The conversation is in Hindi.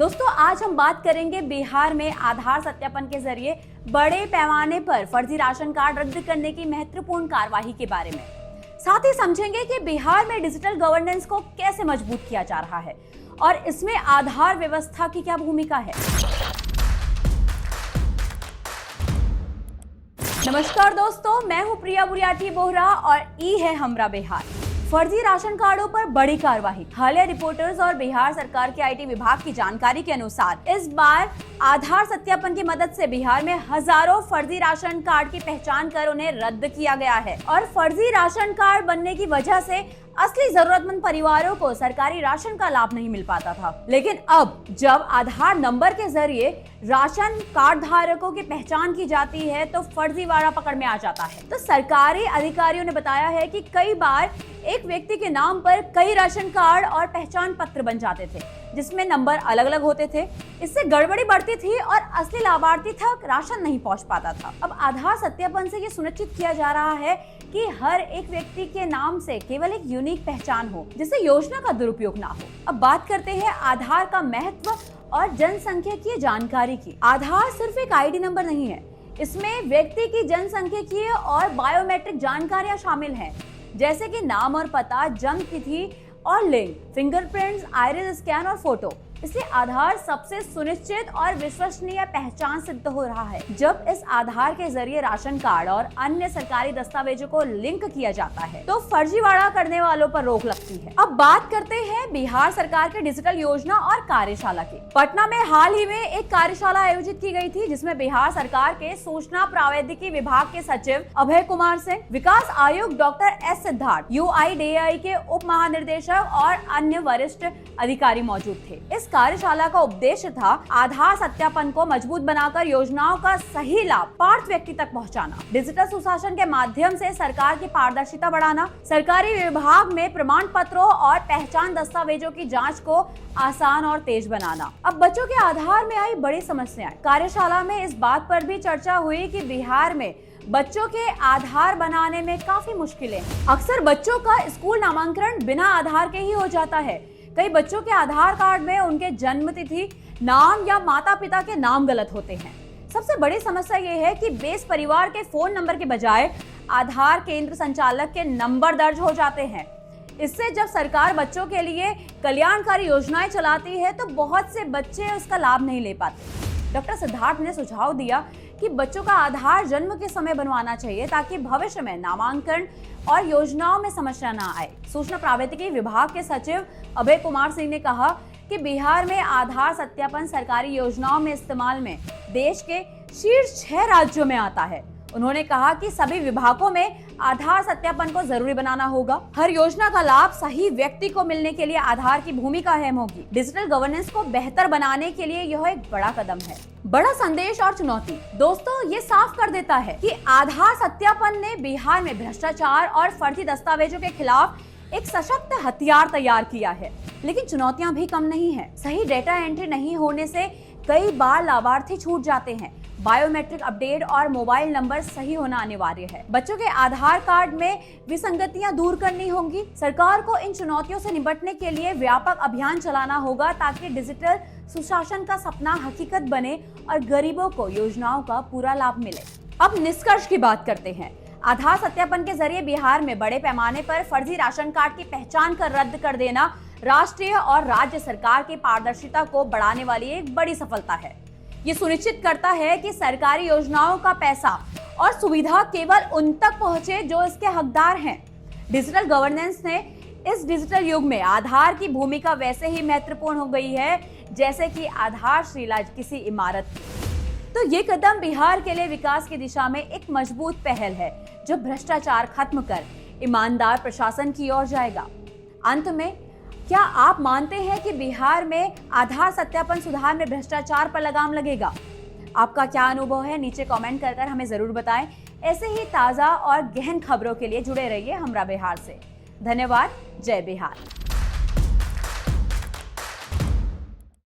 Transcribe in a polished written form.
दोस्तों, आज हम बात करेंगे बिहार में आधार सत्यापन के जरिए बड़े पैमाने पर फर्जी राशन कार्ड रद्द करने की महत्वपूर्ण कार्यवाही के बारे में। साथ ही समझेंगे कि बिहार में डिजिटल गवर्नेंस को कैसे मजबूत किया जा रहा है और इसमें आधार व्यवस्था की क्या भूमिका है। नमस्कार दोस्तों, मैं हूं प्रिया बुरियाठी बोहरा और ई है हमरा बिहार। फर्जी राशन कार्डों पर बड़ी कार्रवाई। हालिया रिपोर्टर्स और बिहार सरकार के आईटी विभाग की जानकारी के अनुसार इस बार आधार सत्यापन की मदद से बिहार में हजारों फर्जी राशन कार्ड की पहचान कर उन्हें रद्द किया गया है और फर्जी राशन कार्ड बनने की वजह से असली जरूरतमंद परिवारों को सरकारी राशन का लाभ नहीं मिल पाता था। लेकिन अब जब आधार नंबर के जरिए राशन कार्ड धारकों की पहचान की जाती है तो फर्जीवाड़ा पकड़ में आ जाता है। तो सरकारी अधिकारियों ने बताया है कि कई बार एक व्यक्ति के नाम पर कई राशन कार्ड और पहचान पत्र बन जाते थे जिसमें नंबर अलग अलग होते थे। इससे गड़बड़ी बढ़ती थी और असली लाभार्थी तक राशन नहीं पहुंच पाता था। अब आधार सत्यापन से ये सुनिश्चित किया जा रहा है कि हर एक व्यक्ति के नाम से केवल एक यूनिक पहचान हो जिससे योजना का दुरुपयोग ना हो। अब बात करते हैं आधार का महत्व और जनसंख्यिकीय जानकारी की। आधार सिर्फ एक आईडी नंबर नहीं है, इसमें व्यक्ति की जनसंख्यिकीय और बायोमेट्रिक जानकारियां शामिल हैं, जैसे कि नाम और पता, जन्म तिथि और लिंग, फिंगरप्रिंट्स, आइरिस स्कैन और फोटो। इसलिए आधार सबसे सुनिश्चित और विश्वसनीय पहचान सिद्ध हो रहा है। जब इस आधार के जरिए राशन कार्ड और अन्य सरकारी दस्तावेजों को लिंक किया जाता है तो फर्जीवाड़ा करने वालों पर रोक लगती है। अब बात करते हैं बिहार सरकार के डिजिटल योजना और कार्यशाला की। पटना में हाल ही में एक कार्यशाला आयोजित की गई थी जिसमें बिहार सरकार के सूचना प्रौद्योगिकी विभाग के सचिव अभय कुमार सिंह, विकास आयुक्त डॉक्टर एस सिद्धार्थ, UIDAI के उप महानिदेशक और अन्य वरिष्ठ अधिकारी मौजूद थे। इस कार्यशाला का उद्देश्य था आधार सत्यापन को मजबूत बनाकर योजनाओं का सही लाभ पात्र व्यक्ति तक पहुंचाना, डिजिटल सुशासन के माध्यम से सरकार की पारदर्शिता बढ़ाना, सरकारी विभाग में प्रमाण पत्रों और पहचान दस्तावेजों की जांच को आसान और तेज बनाना। अब बच्चों के आधार में आई बड़ी समस्याएं। कार्यशाला में इस बात पर भी चर्चा हुई कि बिहार में बच्चों के आधार बनाने में काफी मुश्किलें। अक्सर बच्चों का स्कूल नामांकन बिना आधार के ही हो जाता है। कई बच्चों के आधार कार्ड में उनके जन्म तिथि, नाम या माता पिता के नाम गलत होते हैं। सबसे बड़ी समस्या ये है कि बेस परिवार के फोन नंबर के बजाय आधार केंद्र संचालक के नंबर दर्ज हो जाते हैं। इससे जब सरकार बच्चों के लिए कल्याणकारी योजनाएं चलाती है तो बहुत से बच्चे उसका लाभ नहीं ले पाते। डॉक्टर सिद्धार्थ ने सुझाव दिया कि बच्चों का आधार जन्म के समय बनवाना चाहिए ताकि भविष्य में नामांकन और योजनाओं में समस्या न आए। सूचना प्रौद्योगिकी विभाग के सचिव अभय कुमार सिंह ने कहा कि बिहार में आधार सत्यापन सरकारी योजनाओं में इस्तेमाल में देश के शीर्ष 6 राज्यों में आता है। उन्होंने कहा कि सभी विभागों में आधार सत्यापन को जरूरी बनाना होगा। हर योजना का लाभ सही व्यक्ति को मिलने के लिए आधार की भूमिका अहम होगी। डिजिटल गवर्नेंस को बेहतर बनाने के लिए यह एक बड़ा कदम है। बड़ा संदेश और चुनौती। दोस्तों, ये साफ कर देता है कि आधार सत्यापन ने बिहार में भ्रष्टाचार और फर्जी दस्तावेजों के खिलाफ एक सशक्त हथियार तैयार किया है। लेकिन चुनौतियां भी कम नहीं है। सही डेटा एंट्री नहीं होने से कई बार लाभार्थी छूट जाते हैं। बायोमेट्रिक अपडेट और मोबाइल नंबर सही होना अनिवार्य है। बच्चों के आधार कार्ड में विसंगतियां दूर करनी होंगी। सरकार को इन चुनौतियों से निपटने के लिए व्यापक अभियान चलाना होगा ताकि डिजिटल सुशासन का सपना हकीकत बने और गरीबों को योजनाओं का पूरा लाभ मिले। अब निष्कर्ष की बात करते हैं। आधार सत्यापन के जरिए बिहार में बड़े पैमाने पर फर्जी राशन कार्ड की पहचान कर रद्द कर देना राष्ट्रीय और राज्य सरकार की पारदर्शिता को बढ़ाने वाली एक बड़ी सफलता है। ये सुनिश्चित करता है कि सरकारी योजनाओं का पैसा और सुविधा केवल उन तक पहुंचे जो इसके हकदार हैं। डिजिटल गवर्नेंस ने इस डिजिटल युग में आधार की भूमिका वैसे ही महत्वपूर्ण हो गई है जैसे कि आधारशिला किसी इमारत की। तो ये कदम बिहार के लिए विकास की दिशा में एक मजबूत पहल है जो भ्रष्टाचार खत्म कर ईमानदार प्रशासन की ओर जाएगा। अंत में, क्या आप मानते हैं कि बिहार में आधार सत्यापन सुधार में भ्रष्टाचार पर लगाम लगेगा? आपका क्या अनुभव है? नीचे कमेंट कर हमें जरूर बताएं। ऐसे ही ताजा और गहन खबरों के लिए जुड़े रहिए हमरा बिहार से। धन्यवाद। जय बिहार।